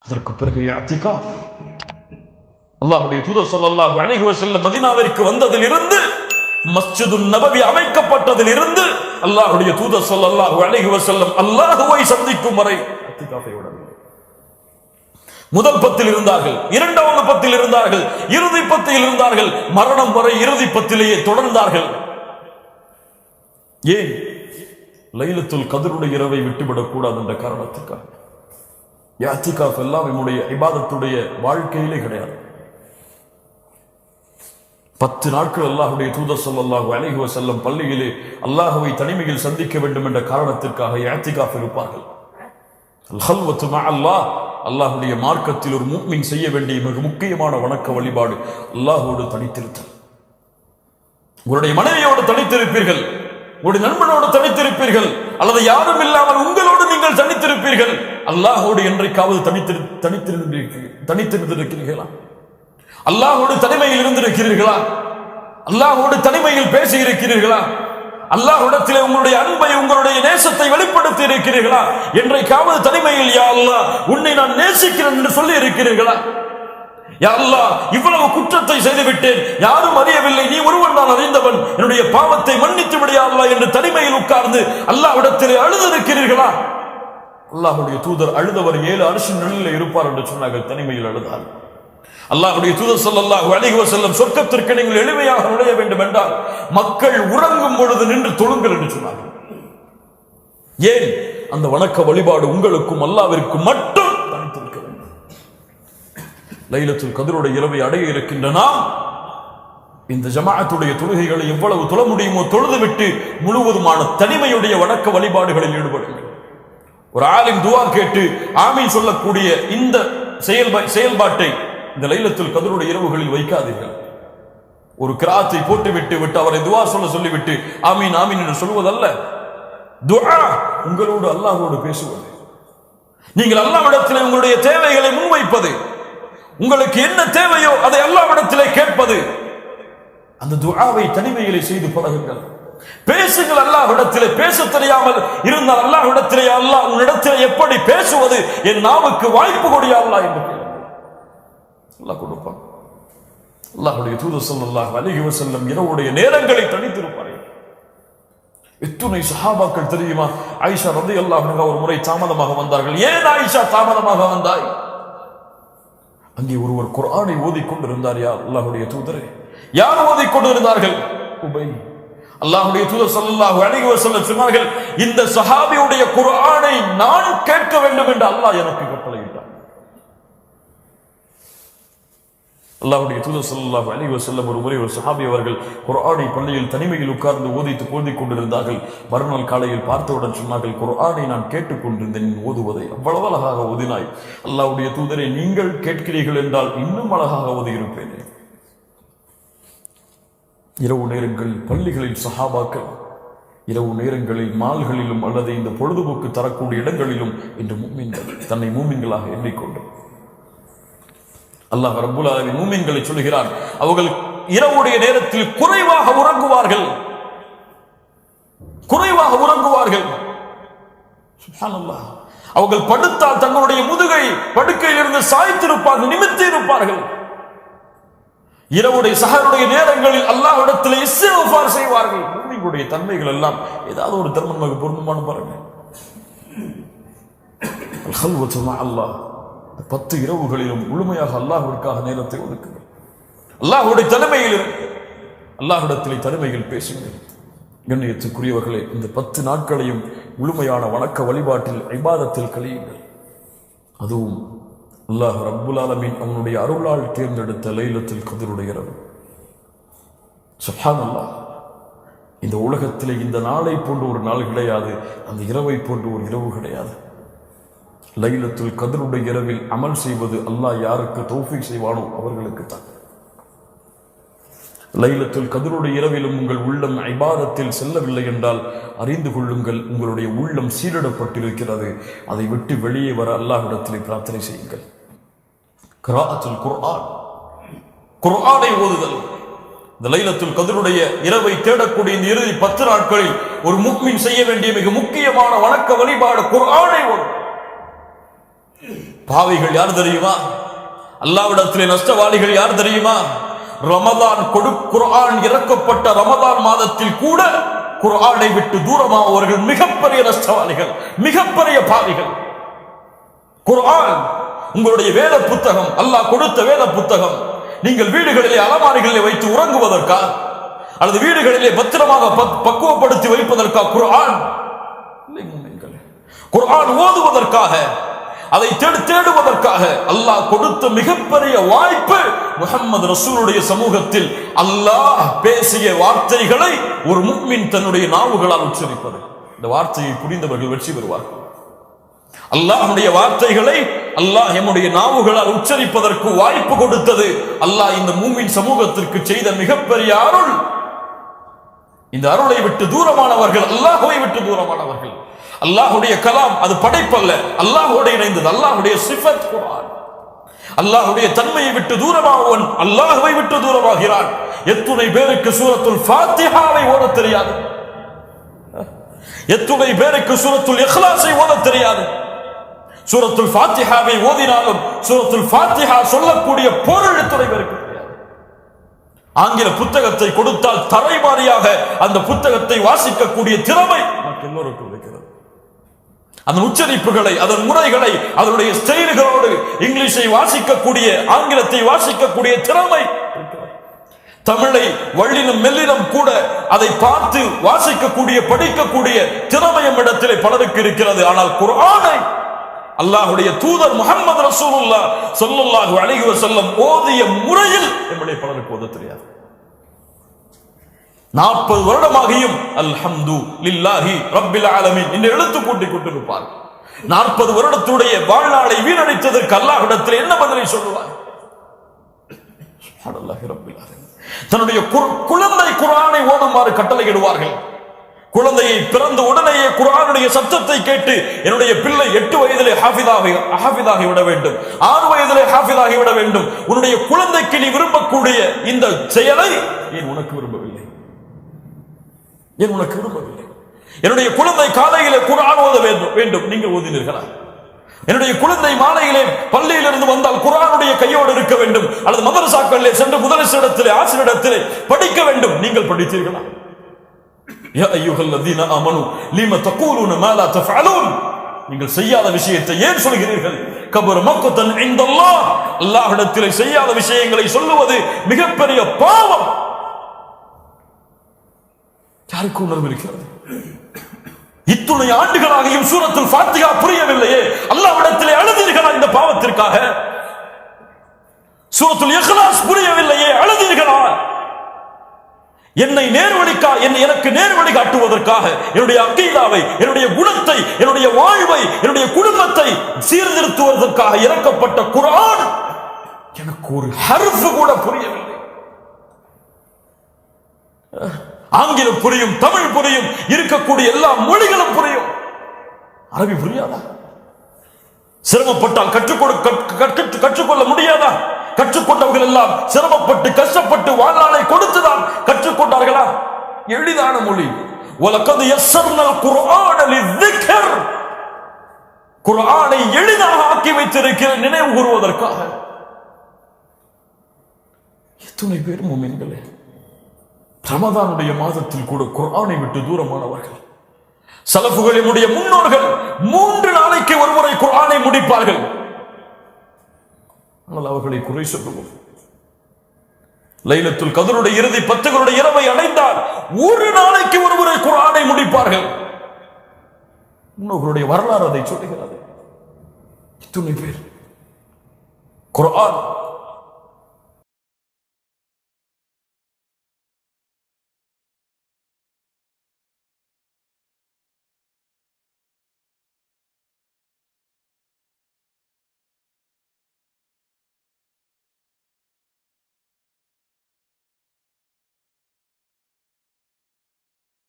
அதற்கு பிறகு இஅ்திகாஃப். அல்லாஹ்வுடைய தூதர் ஸல்லல்லாஹு அலைஹி வஸல்லம் மதீனாவிற்கு வந்ததிலிருந்து, மஸ்ஜிதுன் நபவி அமைக்கப்பட்டதிலிருந்து அல்லாஹ்வுடைய தூதர் ஸல்லல்லாஹு அலைஹி வஸல்லம் அல்லாஹ்வை சந்திக்கும் வரை இஅ்திகாஃபை விடவில்லை. முதல் பத்தில் இருந்தார்கள், இரண்டாவது பத்தில் இருந்தார்கள், இறுதி பத்தில் இருந்தார்கள், மரணம் வரை இறுதி பத்திலேயே தொடர்ந்தார்கள். ஏன்? லைலத்துல் கத்ருடைய இரவை விட்டுவிடக் கூடாது என்ற காரணத்துக்காக. இஅ்திகாஃப் எல்லாம் நம்முடைய இபாதத்துடைய வாழ்க்கையிலே கிடையாது. 10 நாட்கள் அல்லாஹ்வுடைய தூதர் ஸல்லல்லாஹு அலைஹி வஸல்லம் பள்ளியிலே அல்லாஹ்வை தனிமையில் சந்திக்க வேண்டும் என்ற காரணத்திற்காக இஅ்திகாஃப் இருப்பார்கள். அல் ஹல்வத்து மஅ அல்லாஹ், அல்லாஹ்வுடைய மார்க்கத்தில் ஒரு முஃமின் செய்ய வேண்டிய மிக முக்கியமான வணக்க வழிபாடு அல்லாஹ்வோடு தனித்திருத்தல். உங்களுடைய மனைவியோடு தனித்திருப்பீர்கள், உங்களுடைய நண்பனோடு தனித்திருப்பீர்கள், அல்லது யாரும் இல்லாமல் உங்களோடு நீங்கள் தனித்திருப்பீர்கள். அல்லாஹ்வோடு என்றைக்காவது தனித்திருந்திருக்கிறீர்களா? அல்லாஹ்வோடு தனிமையில் இருந்திருக்கிறீர்களா? அல்லாஹ்வோடு தனிமையில் பேசி இருக்கிறீர்களா? அல்லாஹ்விடத்திலே உங்களுடைய அன்பை, உங்களுடைய நேசத்தை வெளிப்படுத்தி இருக்கிறீர்களா? என்றைக்காவது தனிமையில் யா அல்லாஹ் உன்னை நான் நேசிக்கிறேன் என்று சொல்லி இருக்கிறீர்களா? யா அல்லாஹ் இவ்வளவு குற்றத்தை செய்து விட்டேன், யாரும் அறியவில்லை, நீ ஒருவன் நான் அறிந்தவன், என்னுடைய பாவத்தை மன்னித்து விடு யா அல்லாஹ் என்று தனிமையில் உட்கார்ந்து அல்லாஹ்விடத்திலே அழுது இருக்கிறீர்களா? அல்லாஹ்வுடைய தூதர் அழுதவர் 7 அர்ஷின் நிழலில் இருப்பார் என்று சொன்னார்கள். தனிமையில் அழுதார். அல்லாஹ்வுடைய தூதர் ஸல்லல்லாஹு அலைஹி வஸல்லம் சொர்க்கத்திற்கு நீங்கள் எளிமையாக நுழைய வேண்டும் என்றால் மக்கள் உறங்கும் பொழுது நின்று தொழுங்கள் என்று சொன்னார்கள். ஏன்? அந்த வணக்க வழிபாடு உங்களுக்கும் அல்லாஹ்விற்கும் மட்டும் தனித்திருக்க வேண்டும். லைலத்துல் கத்ருடைய இரவை அடைய இருக்கின்ற நாம் இந்த ஜமாஅத்துடைய தொழுகைகளை எவ்வளவு தொழ முடியுமோ தொழுதுவிட்டு முழுவதுமான தனிமையுடைய வணக்க வழிபாடுகளில் ஈடுபடுங்கள். ஒரு ஆலிம் துஆ கேட்டு ஆமீன் சொல்லக்கூடிய இந்த செயல்பாட்டை இந்த லைலத்துல் கத்ருடைய இரவுகளில் வைக்காதீர்கள். ஒரு கிராத்தை போட்டு அவரை துஆ சொல்லிவிட்டு ஆமீன் ஆமீன் என்று சொல்வதல்ல. துஆ உங்களோடு அல்லாஹ்வோடு பேசுவது, நீங்கள் அல்லாஹ்விடத்திலே உங்களுடைய தேவைகளை முன்வைப்பது, உங்களுக்கு என்ன தேவையோ அதை அல்லாஹ்விடத்திலே கேட்பது. அந்த துஆவை தனிமையிலே செய்து பழகுங்கள். பேசுங்கள் அல்லாஹ்விடத்திலே. பேச தெரியாமல் இருந்தால் அல்லாஹ்விடத்திலே அல்லாஹ் உன்னிடத்திலே எப்படி பேசுவது, என் நாவுக்கு வாய்ப்பு கொடு யா அல்லாஹ் என்று அல்லாஹ் கொடுப்பான். அல்லாஹ்வுடைய தூதர் ஸல்லல்லாஹு அலைஹி வஸல்லம் இரவுடைய நேரங்களை தனித்திருப்பார்கள். எத்துணை சஹாபாக்கள் தெரியுமா? ஆயிஷா ரலியல்லாஹு அன்ஹா ஒரு முறை தாமதமாக வந்தார்கள். ஏன் ஆயிஷா தாமதமாக வந்தாய்? அங்கே ஒருவர் குர்ஆனை ஓதிக்கொண்டிருந்தார். யா அல்லாஹ்வுடைய தூதரே, யார் ஓதிக்கொண்டிருந்தார்கள்? உபை. அல்லாஹ்வுடைய தூதர் ஸல்லல்லாஹு அலைஹி வஸல்லம் சொன்னார்கள், இந்த சஹாபியுடைய குர்ஆனை நான் கேட்க வேண்டும் என்று அல்லாஹ் எனக்கு கட்டளையிட்டார். அல்லாஹ்வுடைய தூதர் ஸல்லல்லாஹு அலைஹி வஸல்லம் ஒரு முறை ஒரு சஹாபி அவர்கள் குர்ஆனை பள்ளியில் தனிமையில் உட்கார்ந்து ஓதிக் கொண்டிருந்தார்கள். மறுநாள் காலையில் பார்த்தவுடன் சொன்னார்கள், குர்ஆனை நான் கேட்டுக்கொண்டிருந்தேன் ஓதுவதை, அவ்வளவு அழகாக ஓதினாய். அல்லாஹ்வுடைய தூதரை, நீங்கள் கேட்கிறீர்கள் என்றால் இன்னும் அழகாக ஓதியிருப்பேனே. இரவு நேரங்களில் பள்ளிகளில் சஹாபாக்கள், இரவு நேரங்களில் மால்களிலும் அல்லது இந்த பொழுதுபோக்கு தரக்கூடிய இடங்களிலும் இன்று மூமின்கள் தன்னை மூமின்களாக எண்ணிக்கொண்டு அல்லாஹ் ரப்புல் ஆலமீன் மூமின்களை சொல்கிறார், அவர்கள் இரவுடைய நேரத்தில் குறைவாக உறங்குவார்கள். சுப்ஹானல்லாஹ். அவர்கள் படுத்தால் தங்களுடைய முதுகை படுக்கையில் இருந்து சாய்த்திருப்பார்கள், நிமிர்த்தி இருப்பார்கள். இரவுடைய சஹருடைய நேரங்களில் அல்லாஹ்விடத்திலே இஸ்திக்ஃபார் செய்வார்கள். மூமின்களுடைய தன்மைகள் எல்லாம் ஏதாவது ஒரு தர்மமாக பொருந்துமான பாருங்க. அல் ஹல்வத்து மஅ அல்லாஹ். 10 இரவுகளிலும் முழுமையாக அல்லாஹ்விற்காக நேரத்தை ஒதுக்குங்கள். அல்லாஹ்வுடைய தனிமையில் அல்லாஹ்விடத்திலே தனிமையில் பேசுங்கள். கண்ணியத்துக்குரியவர்களே, இந்த 10 நாட்களையும் முழுமையான வணக்க வழிபாட்டில் இபாதத்தில் கழியுங்கள். அதுவும் அல்லாஹ் ரப்புல் ஆலமீன் அவனுடைய அருளால் தேர்ந்தெடுத்த லைலத்துல் கத்ருடைய இரவு. சுப்ஹானல்லாஹ். இந்த உலகத்திலே இந்த நாளை போன்ற ஒரு நாள் கிடையாது, அந்த இரவை போன்ற ஒரு இரவு கிடையாது. லைலத்துல் கத்ருடைய இரவில் அமல் செய்வது அல்லாஹ் யாருக்கு தௌஃபீக் செய்வானோ அவர்களுக்கு தான். லைலத்துல் கத்ருடைய இரவிலும் உங்கள் உள்ளம் இபாதத்தில் செல்லவில்லை என்றால் அறிந்து கொள்ளுங்கள், உங்களுடைய உள்ளம் சீரிடப்பட்டிருக்கிறது. அதை விட்டு வெளியே வர அல்லாஹ்விடத்திலே பிரார்த்தனை செய்யுங்கள். கிராஅத்துல் குர்ஆன், குர்ஆனை ஓதுதல். இந்த லைலத்துல் கத்ருடைய இரவை தேடக்கூடிய இந்த இறுதி 10 நாட்களில் ஒரு முஃமின் செய்ய வேண்டிய மிக முக்கியமான வணக்க வழிபாடு குர்ஆனை ஓதுதல். பாவிகள் யார் தெரியுமா? அல்லாஹ்விடத்திலே நஷ்டவாளிகள் யார் தெரியுமா? ரமதான் குர்ஆன் இறக்கப்பட்ட ரமதான் மாதத்தில் கூட குர்ஆனை விட்டு தூரமானவர்கள் மிகப்பெரிய நஷ்டவாளிகள், மிகப்பெரிய பாவிகள். குர்ஆன் உங்களுடைய வேத புத்தகம், அல்லாஹ் கொடுத்த வேத புத்தகம், நீங்கள் வீடுகளிலே அலமாரிகளிலே வைத்து உறங்குவதற்கா அல்லது வீடுகளிலே பத்திரமாக பக்குவப்படுத்தி வைப்பதற்கா குர்ஆன்? குர்ஆன் ஓதுவதற்காக, அதை தேடுவதற்காக அல்லாஹ் கொடுத்த மிகப்பெரிய வாய்ப்பு. முஹம்மது ரசூலுடைய சமூகத்தில் அல்லாஹ் பேசிய வார்த்தைகளை ஒரு முஃமின் தன்னுடைய நாவுகளால் உச்சரிப்பது. இந்த வார்த்தையை புரிந்தவர்கள் வெற்றி பெறுவார்கள். அல்லாஹ்வுடைய வார்த்தைகளை அல்லாஹ் நம்முடைய நாவுகளால் உச்சரிப்பதற்கு வாய்ப்பு கொடுத்தது அல்லாஹ் இந்த மூமின் சமூகத்திற்கு செய்த மிகப்பெரிய அருள். இந்த அருளை விட்டு தூரமானவர்கள், அல்லாஹ்வை விட்டு தூரமானவர்கள். அல்லாஹ்வுடைய கலாம் அது படைப்பல்ல, அல்லாஹ்வோடு இணைந்தது. அல்லாஹ்வுடைய சிஃபத் குர்ஆன். அல்லாஹ்வுடைய தன்மையை விட்டு தூரமானவன் அல்லாஹ்வை விட்டு தூரமாகிறான். எத்துணை பேருக்கு சூரத்துல் ஃபாத்திஹாவை ஓத தெரியாது? எத்துணை பேருக்கு சூரத்துல் இக்லாஸை ஓத தெரியாது? சூரத்துல் ஃபாத்திஹாவை ஓதினாலும் சூரத்துல் ஃபாத்திஹா சொல்லக்கூடிய பொருள் எத்துணை பேருக்கு தெரியாது? ஆங்கில புத்தகத்தை கொடுத்தால் தரைமாறியாக அந்த புத்தகத்தை வாசிக்கக்கூடிய திறமை நமக்கு எல்லோருக்கும் இருக்கிறது. அந்த உச்சரிப்புகளை, அதன் முறைகளை, அதனுடைய ஸ்டைல்களோடு இங்கிலீஷை வாசிக்கக்கூடிய, ஆங்கிலத்தை வாசிக்கக்கூடிய திறமை, தமிழை வள்ளினம் மெல்லினம் கூட அதை பார்த்து வாசிக்கக்கூடிய, படிக்கக்கூடிய திறமையும் இடத்திலே பலருக்கு இருக்கிறது. ஆனால் குர்ஆனை அல்லாஹ்வுடைய தூதர் முஹம்மது ரசூலுல்லாஹ் ஸல்லல்லாஹு அலைஹி வஸல்லம் ஓதிய முறையில் நம்முடைய பலருக்கு ஓத தெரியாது. 40 வருடமாகியும் அல்ஹம்து லில்லாஹி ரப்பில் ஆலமீன் என்று எழுத்து கூட்டிக் கொண்டிருப்பார். 40 வருடத்துடைய வாழ்நாளை வீணடித்ததற்கு அல்லாஹ்விடத்தில் என்ன பதிலை சொல்லுவார்? சுப்ஹானல்லாஹி ரப்பில் ஆலமீன். தன்னுடைய குழந்தை குர்ஆனை ஓதுமாறு கட்டளையிடுவார்கள். குழந்தையை பிறந்த உடனேயே குர்ஆனுடைய சத்தத்தை கேட்டு என்னுடைய பிள்ளை 8 வயதிலே ஹாஃபிதாகி விட வேண்டும், 6 வயதிலே ஹாஃபிதாகி விட வேண்டும். உன்னுடைய குழந்தைக்கு நீ விரும்பக்கூடிய இந்த செயலை ஏன் உனக்கு விரும்பவில்லை? ஏன் உனக்கு விரும்பவில்லை? என்னுடைய குழந்தை காலையிலே குர்ஆன் ஓத வேண்டும், நீங்கள் ஓதினீர்களா? என்னுடைய குழந்தை மாலையிலே பள்ளியிலிருந்து வந்தால் குர்ஆனுடைய கையோடு இருக்க வேண்டும், அல்லது மதரசாக்களிலே சென்று முதலிடத்திலே ஆசிரியரிடத்திலே படிக்க வேண்டும், நீங்கள் படித்தீர்களா? யா அய்யுஹல்லதீன ஆமனு லிம தகூலுன மா லா தஃஅலூன். நீங்கள் செய்யாத விஷயத்தை ஏன் சொல்கிறீர்கள்? கபர மக்கத்தன் இன்தல்லாஹ். அல்லாஹ்விடத்திலே செய்யாத விஷயங்களை சொல்லுவது மிகப்பெரிய பாவம். யாருக்கு உணர்வு இருக்கிறது? இத்துணை ஆண்டுகளாகியும் சூரத்துல் ஃபாத்திஹா புரியவில்லையே, அல்லாஹ்விடத்திலே அழுதீர்களா இந்த பாவத்திற்காக? சூரத்துல் இக்லாஸ் புரியவில்லையே, அழுதீர்களா? எனக்கு நேர்வழி காட்டுவதற்காக, என்னுடைய அக்கீதாவை, என்னுடைய குணத்தை, என்னுடைய வாழ்வை, என்னுடைய குடும்பத்தை சீர்திருத்துவதற்காக இறக்கப்பட்ட குர்ஆன் எனக்கு ஒரு ஹர்ஃப் கூட புரியவில்லை. ஆங்கிலம் புரியும், தமிழ் புரியும், இருக்கக்கூடிய எல்லா மொழிகளும் புரியும், அரபி புரியாதா? சிரமப்பட்டால் கற்றுக்கொள்ள முடியாதா? கற்றுக்கொண்டவர்கள் எல்லாம் சிரமப்பட்டு கஷ்டப்பட்டு வாழ்நாளை கொடுத்துதான் கற்றுக்கொண்டார்களா? எளிதான மொழி. வலக்கத் யஸ்ஸர்னல் குர்ஆன லிذிக்ர். குர்ஆனை எளிதாக ஆக்கி வைத்திருக்கிற நினைவு கூறுவதற்காக. எத்தனை பேர் முஃமின்களே ரமதானுடைய மாதத்தில் கூட குர்ஆனை விட்டு தூரமானவர்கள். சலஃபுகளினுடைய முன்னோர்கள் 3 நாளைக்கு ஒருமுறை குர்ஆனை முடிப்பார்கள். ஆனால் அவர்களை குறை சொல்லுவோம். லைலத்துல் கத்ருடைய இறுதி 10 இரவை அடைந்தால் 1 நாளைக்கு ஒருமுறை குர்ஆனை முடிப்பார்கள். முன்னோர்களுடைய வரலாறு அதை சொல்லுகிறது. இத்தனை பேர் குர்ஆன்